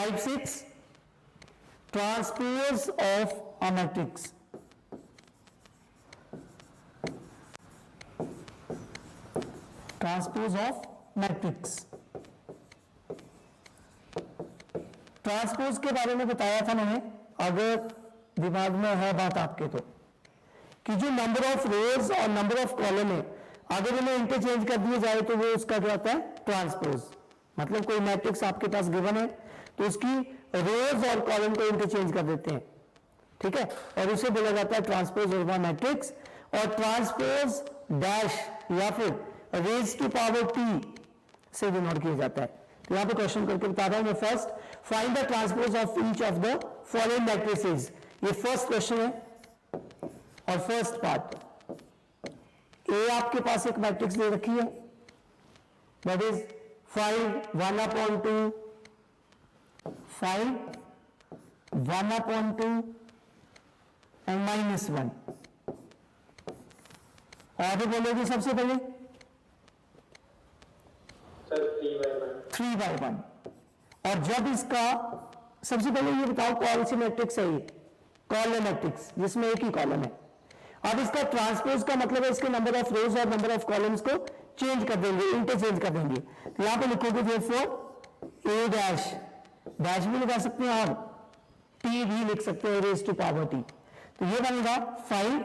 5, 6 transpose of a matrix. Transpose of matrix. Transpose के बारे में बताया था मैंने, अगर दिमाग में है बात आपके तो, कि जो नंबर ऑफ रोज और नंबर ऑफ कॉलम है, अगर इन्हें इंटरचेंज कर दिया जाए तो वो उसका क्या होता है, ट्रांसपोज। मतलब कोई मैट्रिक्स आपके पास गिवन है तो उसकी रोज और कॉलम को इंटरचेंज कर देते हैं, ठीक है, और उसे बोला जाता है ट्रांसपोज ऑफ मैट्रिक्स। और ट्रांसपोज डैश या फिर रेज टू पावर टी से डिनोट किया जाता है। तो यहां पे क्वेश्चन करके बता रहा हूं मैं। First, find the transpose of each of the following matrices. ये फर्स्ट क्वेश्चन है और फर्स्ट पार्ट। ए आपके पास एक मैट्रिक्स दे रखी है, दैट इज 5 1/2 5 1/2 एंड -1। और बोलोगे सबसे पहले 3/1। और जब इसका, सबसे पहले ये बताओ कौन सी मैट्रिक्स है, ये कॉलम मैट्रिक्स जिसमें एक ही कॉलम है। अब इसका ट्रांसपोज का मतलब है इसके नंबर ऑफ रोज और नंबर ऑफ कॉलम्स को चेंज कर देंगे, इंटरचेंज कर देंगे। तो यहां पे लिखोगे therefore a डैश, डैश भी लगा सकते हैं और टी भी लिख सकते हैं, रेज टू पावर टी। तो ये बनेगा 5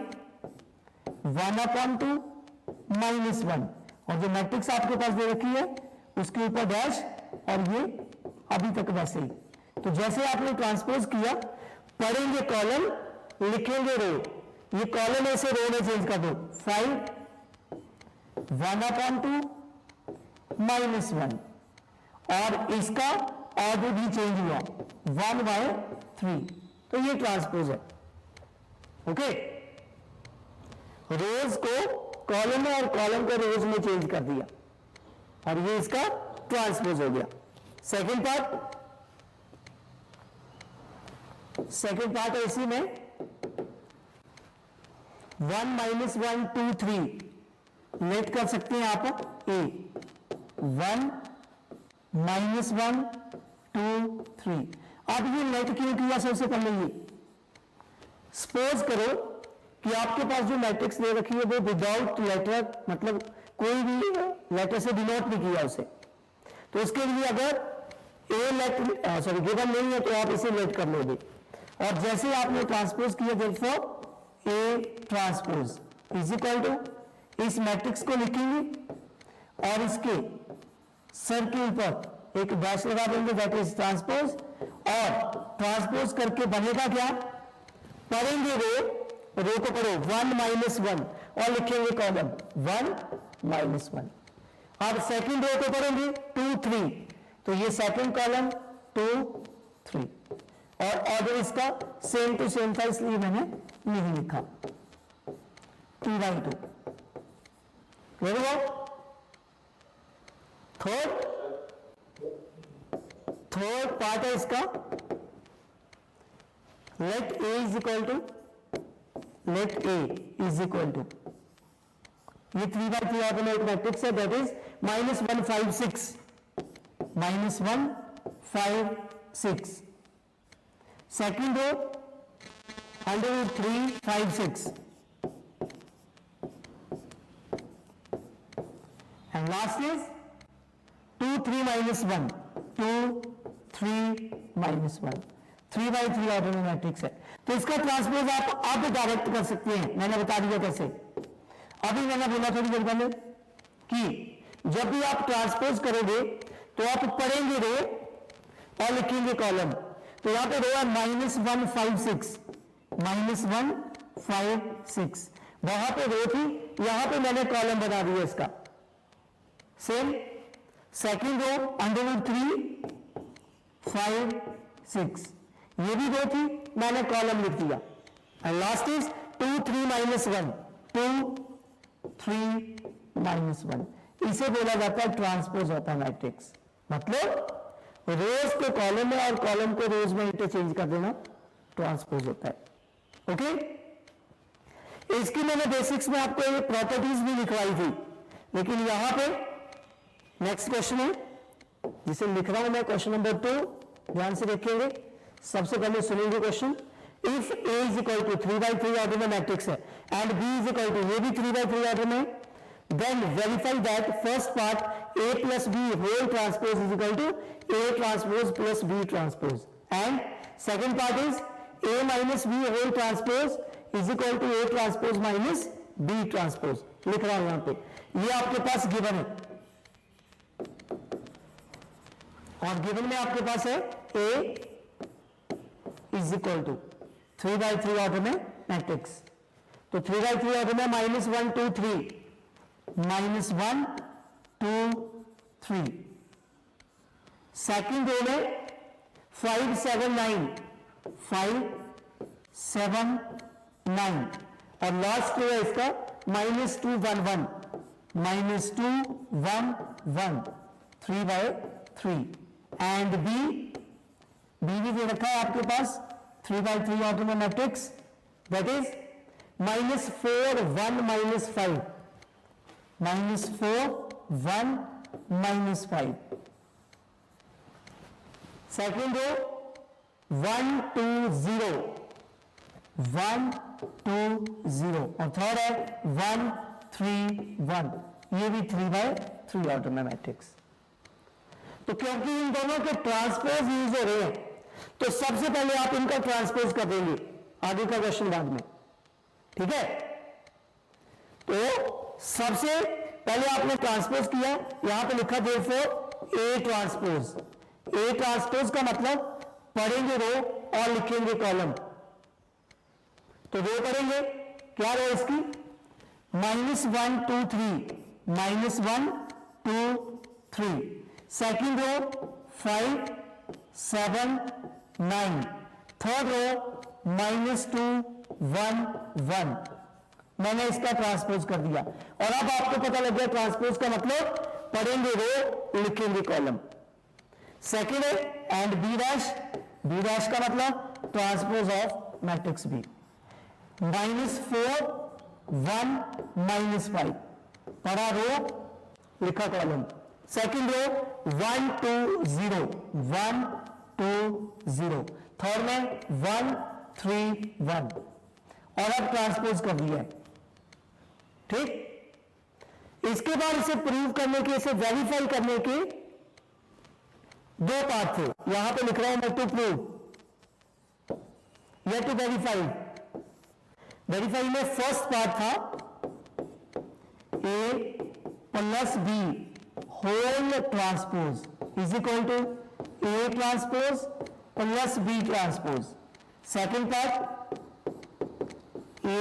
1/2 -1, और जो मैट्रिक्स आपके पास दे रखी है उसके ऊपर डैश, और ये अभी तक वैसे ही। तो जैसे आपने ट्रांसपोज किया, पढ़ेंगे कॉलम, लिखेंगे रो, ये कॉलम ऐसे रो में चेंज कर दो, 5 1/2 -1, और इसका ऑर्डर भी चेंज हुआ 1/3। तो ये ट्रांसपोज है। ओके, रोज को कॉलम में और कॉलम को रोज में चेंज कर दिया, और ये इसका ट्रांसपोज हो गया। सेकंड पार्ट ऐसी में 1 -1 2 3 लेट कर सकते हैं आप ए 1 -1 2 3। अब ये लेट क्यों किया, सबसे पहले ये सपोज करो कि आपके पास जो मैट्रिक्स दे रखी है वो विदाउट लेटर, मतलब कोई भी लेटर से डिनोट नहीं किया उसे, तो उसके लिए अगर ए लेट गिवन नहीं है तो आप इसे लेट कर लोगे। और जैसे आपने ट्रांसपोज किया, therefore A transpose is equal to, इस मैट्रिक्स को लिखेंगे और इसके सर के ऊपर एक डैश लगा देंगे, दैट इज ट्रांसपोज। और ट्रांसपोज करके बनेगा क्या, पढ़ेंगे रो को पढ़ो 1 -1 और लिखेंगे कॉलम 1 -1। अब सेकंड रो को पढ़ेंगे 2 3, तो ये सेकंड कॉलम 2 3, और ऑर्डर इसका सेम टू सेम था इसलिए मैंने नहीं लिखा 2/2। क्लियर हुआ? थर्ड पार्ट है इसका, let A is equal to, ये 3/3 आपने एक मैट्रिक्स है, that is -1 5 6 -1 5 6। Second row √3 5 6, and last is 2 3 -1 2 3 -1। 3/3 order matrix है। तो इसका ट्रांसपोज आप अब डायरेक्ट कर सकते हैं, मैंने बता दिया कैसे। अभी मैंने बोला थोड़ी देर पहले कि जब भी आप ट्रांसपोज करोगे तो आप पढ़ेंगे रो और लिखेंगे कॉलम। तो यहां पे रो है -1 5 6 -1 5 6, वहां पे रो थी, यहां पे मैंने कॉलम बना दिया इसका। सेम सेकंड रो √3 5 6, ये भी रो थी, मैंने कॉलम लिख दिया। And last is 2 3 -1 2 3 -1। इसे बोला जाता है ट्रांसपोज ऑफ अ मैट्रिक्स। मतलब रोज को कॉलम में और कॉलम को रोज में इंटरचेंज कर देना ट्रांसपोज होता है। ओके, इसकी मैंने बेसिक्स में आपको ये प्रॉपर्टीज भी लिखवाई थी, लेकिन यहां पे नेक्स्ट क्वेश्चन है जिसे लिख रहा हूं मैं, क्वेश्चन नंबर 2, ध्यान से देखेंगे, सबसे पहले सुनेंगे question. If A is equal to 3x3 order में मैट्रिक्स है and B is equal to, ये भी 3x3 ऑर्डर में, then verify that first part A plus B whole transpose is equal to A transpose plus B transpose, and second part is A minus B whole transpose is equal to A transpose minus B transpose. लिख रहा हूं यहां पे, ये आपके पास given है और given में आपके पास है A is equal to 3x3 order में मैट्रिक्स, तो 3x3 ऑर्डर में -1 2 3 -1 2 3, सेकेंड रो में 5 7 9 5 7 9, और लास्ट रो है इसका -2 1 1 -2 1 1 3x3, एंड बी भी दे रखा है आपके पास 3x3 ऑर्डर में matrix, that is -4 1 -5 -4 1 -5, second row 1 2 0 1 2 0, और थर्ड है 1 3 1, ये भी 3x3 ऑर्डर में मैट्रिक्स। तो क्योंकि इन दोनों के ट्रांसपोज यूज हो रहे हैं, तो सबसे पहले आप इनका ट्रांसपोज कर देंगे, आगे का क्वेश्चन बाद में, ठीक है। तो सबसे पहले आपने ट्रांसपोज किया, यहां पे लिखा therefore A transpose, A transpose का मतलब पढ़ेंगे रो और लिखेंगे कॉलम, तो रो पढ़ेंगे, क्या रो इसकी -1 2 3 -1 2 3, सेकेंड रो 5 7 9, थर्ड रो -2 1 1, मैंने इसका ट्रांसपोज कर दिया, और अब आपको पता लग गया ट्रांसपोज का मतलब पढ़ेंगे रो लिखेंगे कॉलम। सेकेंड है एंड बी डैश का मतलब ट्रांसपोज ऑफ मैट्रिक्स बी, -4 1 -5, पढ़ा रो लिखा कॉलम, सेकेंड रो 1 2 0 1 2 0, थर्ड में 1 3 1, और अब ट्रांसपोज कर दिया है, ठीक। इसके बाद इसे प्रूव करने के, इसे वेरीफाई करने के दो पार्ट थे, यहां पे लिख रहा हूं मैं टू प्रूव या टू वेरीफाई। वेरीफाई में फर्स्ट पार्ट था A plus B whole transpose is equal to A transpose plus B transpose, second part A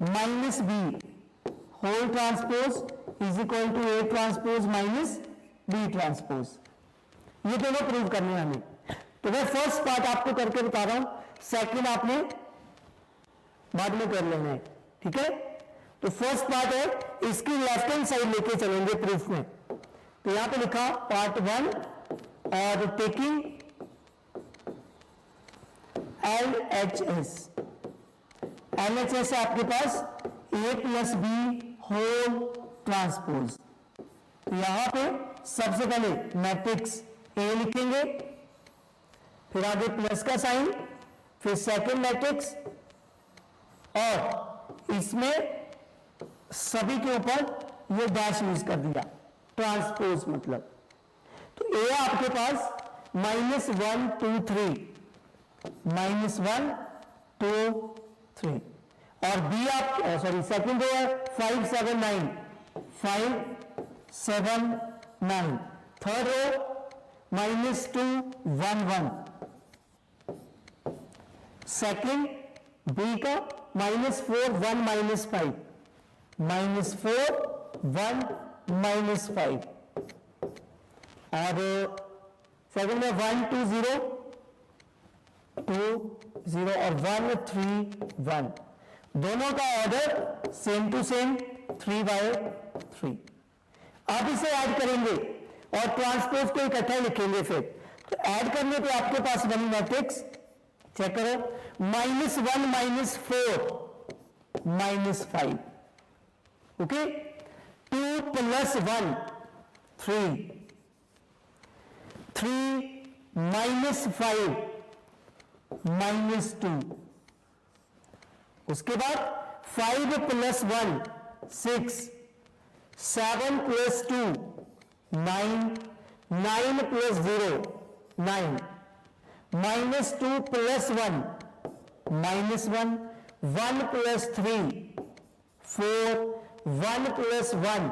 minus B whole transpose is equal to A transpose minus B transpose, ये दोनों prove करने हैं हमें। तो मैं first part आपको करके बता रहा हूं, सेकंड आपने बाद में कर लेना है, ठीक है। तो फर्स्ट पार्ट है, इसकी लेफ्ट हैंड साइड लेके चलेंगे प्रूफ में, तो यहां पे लिखा पार्ट 1 और टेकिंग LHS, LHS है आपके पास A plus B whole transpose, तो यहां पे सबसे पहले मैट्रिक्स A लिखेंगे, फिर आगे प्लस का साइन, फिर सेकंड मैट्रिक्स, और इसमें सभी के ऊपर ये डैश यूज कर दिया, ट्रांसपोज मतलब। तो A आपके पास -1 2 3 -1 2 3, और बी आप सॉरी सेकंड रो है 5 7 9 5 7 9, थर्ड रो -2 1 1, सेकंड बी का -4 1 -5 -4 1 -5, और सेकंड में 1 2 0 2 0 और 1 3 1, दोनों का ऑर्डर सेम टू सेम 3/3। अब इसे ऐड करेंगे और ट्रांसपोज को इकट्ठा लिखेंगे, फिर तो ऐड करने पे आपके पास बनी मैट्रिक्स, चेक करो, -1 -4 -5, ओके, 2 + 1 3 3 -5 -2, उसके बाद 5 + 1 6, 7 + 2 9, 9 + 0 9, -2 + 1 -1, 1 + 3 4, 1 + 1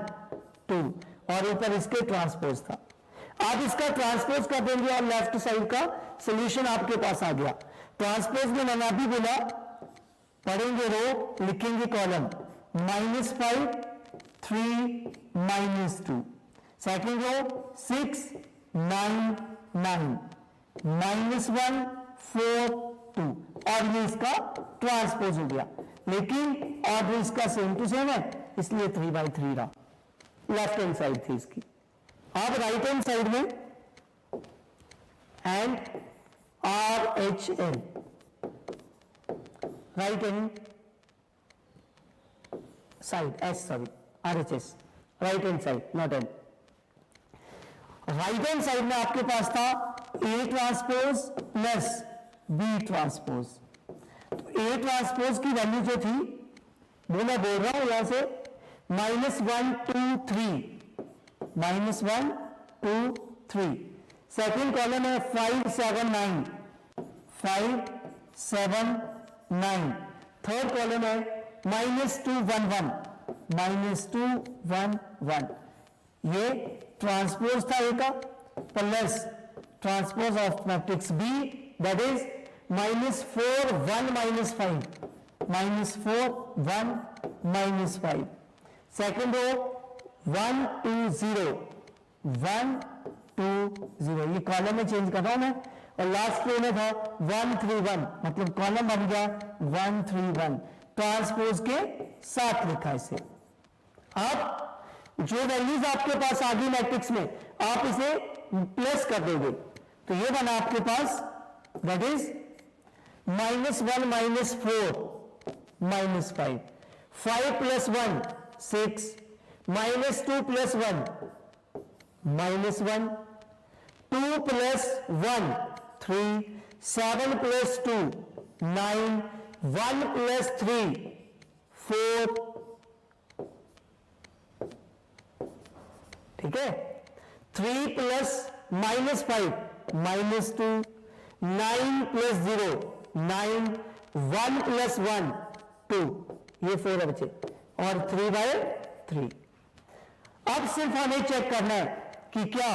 2, और ऊपर इसके ट्रांसपोज था। आप इसका ट्रांसपोज कर देंगे और लेफ्ट साइड का सॉल्यूशन आपके पास आ गया। ट्रांसपोज में मैंने अभी बोला, पढ़ेंगे रो, लिखेंगे कॉलम, -5 3 -2, सेकेंड रो 6 9 9, -1 4 2, और ये इसका ट्रांसपोज हो गया। लेकिन ऑर्डर इसका सेम टू सेम है, इसलिए 3/3 रहा। लेफ्ट हैंड साइड थी इसकी। अब राइट हैंड साइड में and RHL, right hand side RHS, right hand side, not an. Right hand side में आपके पास था A transpose plus B transpose. तो A ट्रांसपोज की वैल्यू जो थी वो मैं बोल रहा हूं यहां से -1 2 3, -1 2 3। सेकेंड कॉलम है 5 7 9, 5 7 9। थर्ड कॉलम है -2 1 1, -2 1 1। ये ट्रांसपोज था ए का, plus transpose of matrix B, that is -4 1 -5, -4 1 -5। Second row 1 2 0 1 2 0, ये कॉलम में चेंज कर रहा हूं मैं। और लास्ट रो में था 1 3 1, मतलब कॉलम बन गया 1 3 1, ट्रांसपोज के साथ लिखा इसे। अब जो वैल्यूज आपके पास आ गई मैट्रिक्स में, आप इसे प्लस कर दोगे, तो ये बना आपके पास, दैट इज -1 -4 -5, 5 + 1 6, -2 + 1 -1, 2 + 1 3, 7 + 2 9, 1 + 3 4, ठीक है। 3 + -5 -2, 9 + 0 9, 1 + 1 2, ये 4 बचे, और 3/3। अब सिर्फ हमें चेक करना है कि क्या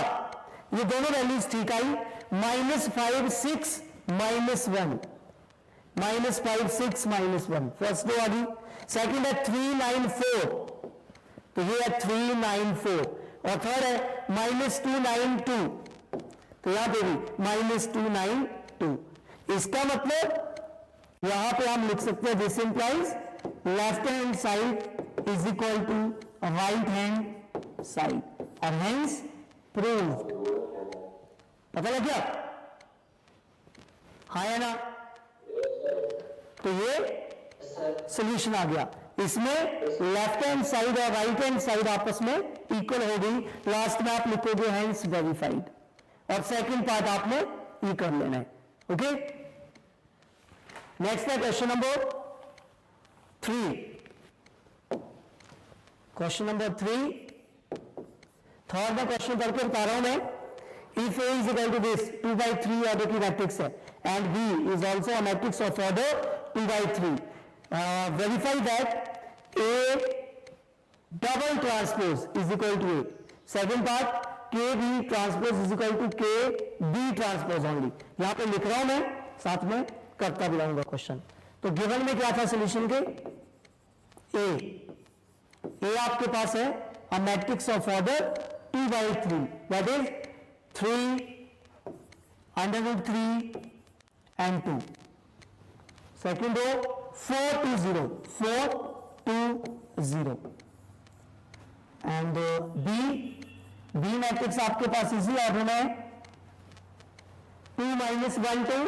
ये दोनों वैल्यूज ठीक आई। -5 6 -1, -5 6 -1, फर्स्ट रो आ गई। सेकेंड है 3 9 4, तो ये है 3 9 4, और थर्ड है -2 9 2, तो यहां पे भी -2 9 2। इसका मतलब यहां पे हम लिख सकते हैं this implies left hand side is equal to right hand side, और हेंस प्रूव्ड। पता लग गया? हाँ या ना? तो ये सॉल्यूशन आ गया। इसमें लेफ्ट हैंड साइड और राइट हैंड साइड आपस में इक्वल हो गई। लास्ट में आप लिखोगे हेंस वेरीफाइड, और सेकंड पार्ट आपने ये कर लेना है। ओके, नेक्स्ट है question number 3। Question number 3, third में क्वेश्चन करके बता रहा हूं मैं। If A is equal to this 2/3 order की मैट्रिक्स है, and B is also a matrix of order 2/3, verify that A double transpose is equal to A. Second part, KB transpose is equal to KB transpose only. यहां पे लिख रहा हूं मैं, साथ में करता भी रहूंगा क्वेश्चन। तो गिवन में क्या था सोल्यूशन के? A आपके पास है a matrix of order 2/3, that is 3 √3 and 2. Second row 4 2 0 4 2 0, and B matrix आपके पास इसी ऑर्डर में 2 - 1 2,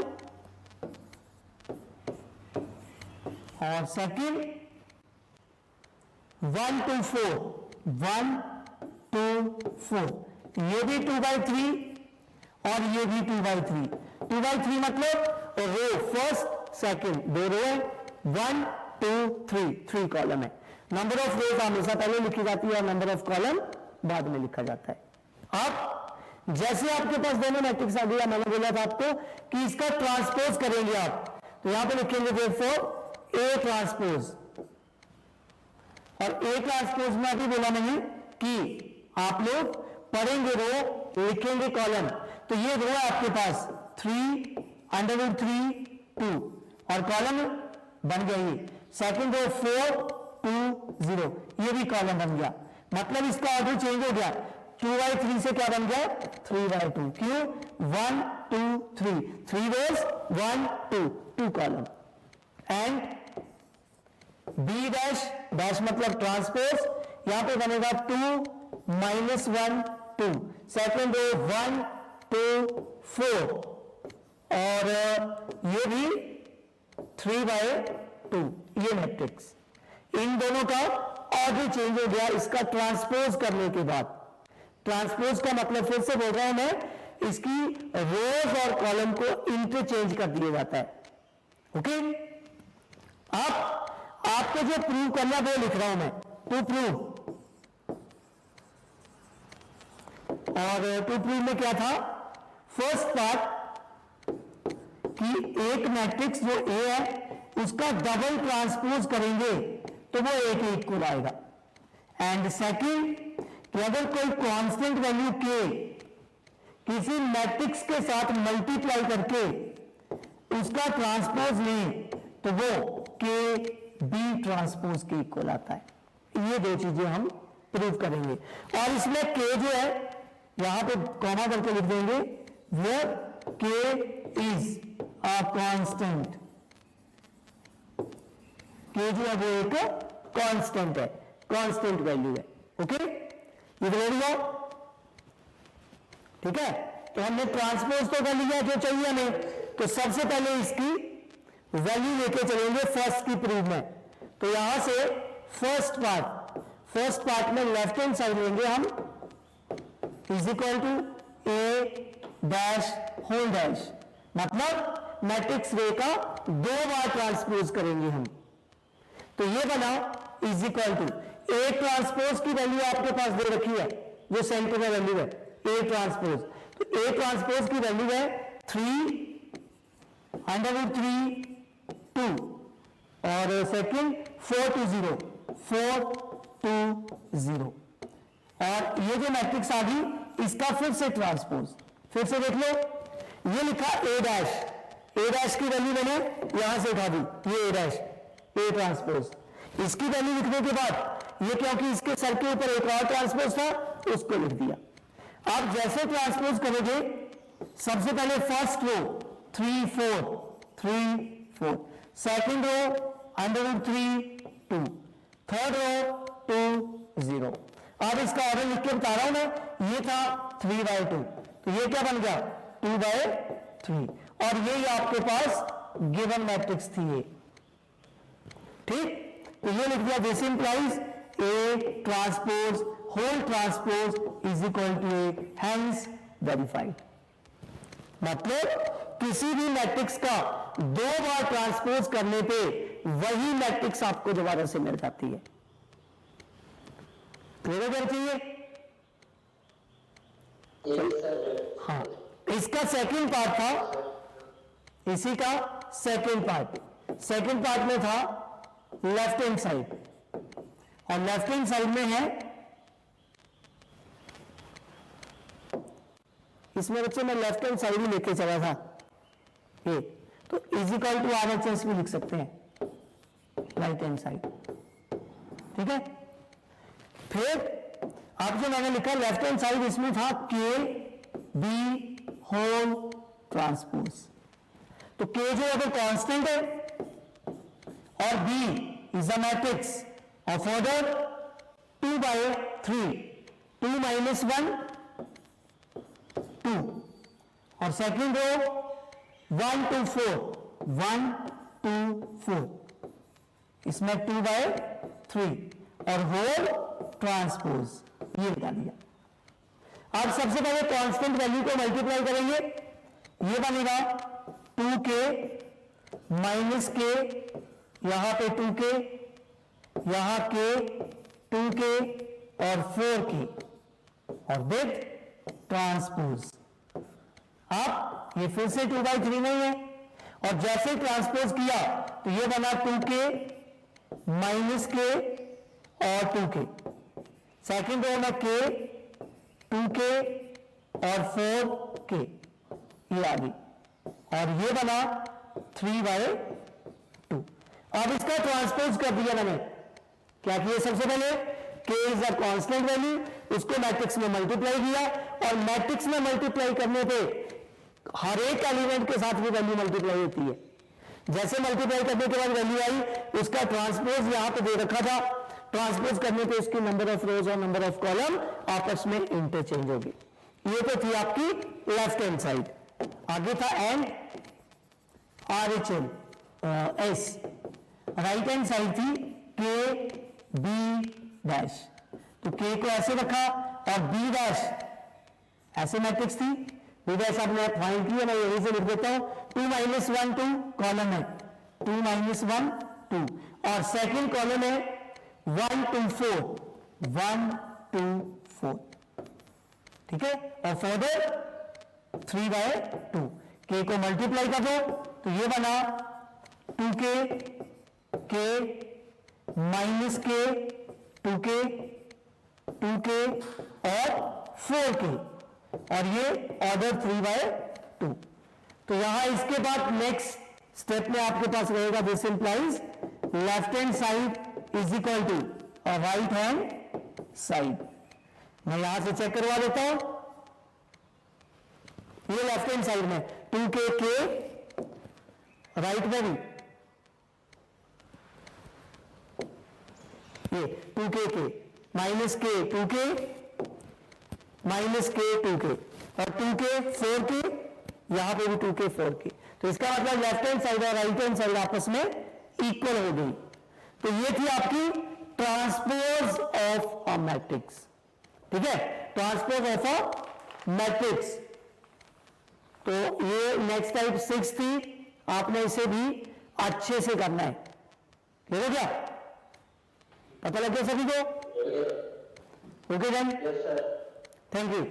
और सेकंड 1 2 4 1 2 4, ये भी 2/3, और ये भी 2/3। 2/3 मतलब रो फर्स्ट सेकंड, दो रो है, 1 2 3, 3 कॉलम है। नंबर ऑफ रोज हमेशा पहले लिखी जाती है और नंबर ऑफ कॉलम बाद में लिखा जाता है। अब जैसे आपके पास दोनों मैट्रिक्स आ गया, मैंने बोला था आपको कि इसका ट्रांसपोज करेंगे आप, तो यहां पे लिखेंगे therefore A ट्रांसपोज, और A ट्रांसपोज में अभी बोला मैंने कि आप लोग पढ़ेंगे रो, लिखेंगे कॉलम, तो ये रो है आपके पास 3√3 2 और कॉलम बन गया ये सेकंड रो 4 2 0, ये भी कॉलम बन गया। मतलब इसका ऑर्डर चेंज हो गया, 2/3 से क्या बन गया 3/2। क्यों? 1 2 3, 3 rows 1 2 2 column. And B dash dash मतलब ट्रांसपोज, यहां पे बनेगा 2 -1 2, सेकंड रो 1 2 4 और ये भी 3/2, ये मैट्रिक्स। इन दोनों का ऑर्डर चेंज हो गया इसका ट्रांसपोज करने के बाद। ट्रांसपोज का मतलब फिर से बोल रहा हूं मैं, इसकी रोज और कॉलम को इंटरचेंज कर दिया जाता है। ओके, अब आपको जो प्रूव करना वो लिख रहा हूं मैं, टू प्रूव। और टू प्रूव में क्या था, फर्स्ट पार्ट कि एक मैट्रिक्स जो ए है उसका डबल ट्रांसपोज करेंगे तो वो एक इक्वल आएगा। एंड सेकंड कि अगर कोई कांस्टेंट वैल्यू के किसी मैट्रिक्स के साथ मल्टीप्लाई करके उसका ट्रांसपोज लें तो वो के बी ट्रांसपोज के इक्वल आता है। ये दो चीजें हम प्रूव करेंगे। और इसमें के जो है यहां पे कॉमा करके लिख देंगे, वेयर के इज अ कांस्टेंट। के जो है वो एक कांस्टेंट है, कांस्टेंट वैल्यू है। ओके, ये तो लिया, ठीक है। तो हमने ट्रांसपोज तो कर लिया जो चाहिए हमें, तो सबसे पहले इसकी वैल्यू लेके चलेंगे फर्स्ट की प्रूफ में। तो यहां से फर्स्ट पार्ट में लेफ्ट हैंड साइड लेंगे हम, is equal to A dash whole dash, मतलब मैट्रिक्स रे का 2 बार ट्रांसपोज करेंगे हम। तो ये बना is equal to A transpose की वैल्यू आपके पास दे रखी है, जो सेंटर में वैल्यू है ए ट्रांसपोज। तो ए ट्रांसपोज की वैल्यू है 3√3 2 और सेकंड 4 2 0 4 2 0। और ये जो मैट्रिक्स आ गई इसका फिर से ट्रांसपोज, फिर से देख लो, ये लिखा ए डैश की वैल्यू मैंने यहां से उठा दी, ये ए डैश ए ट्रांसपोज। इसकी वैल्यू लिखने के बाद ये क्योंकि इसके सर के ऊपर एक और ट्रांसपोज था तो उसको लिख दिया। आप जैसे ट्रांसपोज करोगे, सबसे पहले first row 3 4 3 4, second row √3 2, third row 2 0। अब इसका ऑर्डर लिख के बता रहा हूं मैं, ये था 3/2, तो ये क्या बन गया 2/3, और ये आपके पास गिवन मैट्रिक्स थी ये, ठीक। तो ये लिख दिया, this implies A transpose whole transpose is equal to A, hence verified. मतलब किसी भी मैट्रिक्स का 2 बार ट्रांसपोज करने पे वही मैट्रिक्स आपको दोबारा से मिल जाती है। क्लियर कर चाहिए? हाँ, इसका सेकंड पार्ट था, इसी का सेकंड पार्ट में था लेफ्ट हैंड साइड, और लेफ्ट हैंड साइड में है, इसमें बच्चे मैं लेफ्ट हैंड साइड ही लेके चला था ये, तो इज इक्वल टू RHS भी लिख सकते हैं, राइट हैंड साइड, ठीक है। फिर अब जो मैंने लिखा लेफ्ट हैंड साइड, इसमें था के बी होल ट्रांसपोज। तो के जो है वो कांस्टेंट है और B is a matrix of order 2/3, 2 - 1 2, और सेकंड रो 1 2 4 1 2 4, इसमें 2/3 और होल ट्रांसपोज, ये बता दिया। अब सबसे पहले कांस्टेंट वैल्यू को मल्टीप्लाई करेंगे, ये बनेगा 2k माइनस के, यहां पे 2k, यहां k, 2k और 4k और विद ट्रांसपोज। अब ये फिर से 2/3 नहीं है, और जैसे ट्रांसपोज किया तो ये बना 2k माइनस के और 2k, सेकेंड रो में k, 2k और 4k, ये आ गई, और ये बना 3/2। अब इसका ट्रांसपोज कर दिया मैंने, क्या किया सबसे पहले, k is a constant value, उसको मैट्रिक्स में मल्टीप्लाई किया, और मैट्रिक्स में मल्टीप्लाई करने पे हर एक एलिमेंट के साथ भी वैल्यू मल्टीप्लाई होती है। जैसे मल्टीप्लाई करने के बाद वैल्यू आई, उसका ट्रांसपोज यहां पे दे रखा था, ट्रांसपोज करने पे उसकी नंबर ऑफ रोज और नंबर ऑफ कॉलम आपस में इंटरचेंज होगी। ये तो थी आपकी लेफ्ट हैंड साइड। आगे था and RHL S, right hand side थी K B डैश, तो K को ऐसे रखा और B डैश ऐसे मैट्रिक्स थी, B डैश आपने फाइंड किया, मैं यहीं से लिख देता हूं, 2 - 1 2 कॉलम है, 2 - 1 2, और सेकेंड कॉलम है 1 2 4 1 2 4, ठीक है, और फर्दर 3/2, k को मल्टीप्लाई कर दो तो ये बना 2k, k minus k, 2k, 2k और 4k, और ये ऑर्डर 3/2। तो यहां इसके बाद नेक्स्ट स्टेप में आपके पास रहेगा, this implies left hand side is equal to right hand side. मैं यहां से चेक करवा देता हूं, ये लेफ्ट हैंड साइड में 2k k, राइट में भी ये 2k k minus k 2k minus k 2k और 2k 4k, यहां पे भी 2k 4k, तो इसका मतलब लेफ्ट हैंड साइड और राइट हैंड साइड आपस में इक्वल हो गई। तो ये थी आपकी ट्रांसपोज ऑफ अ मैट्रिक्स, ठीक है, ट्रांसपोज ऑफ अ मैट्रिक्स। तो ये नेक्स्ट टाइप 6 थी, आपने इसे भी अच्छे से करना है, ठीक है, क्या पता लग गया सभी को? Okay then, thank you.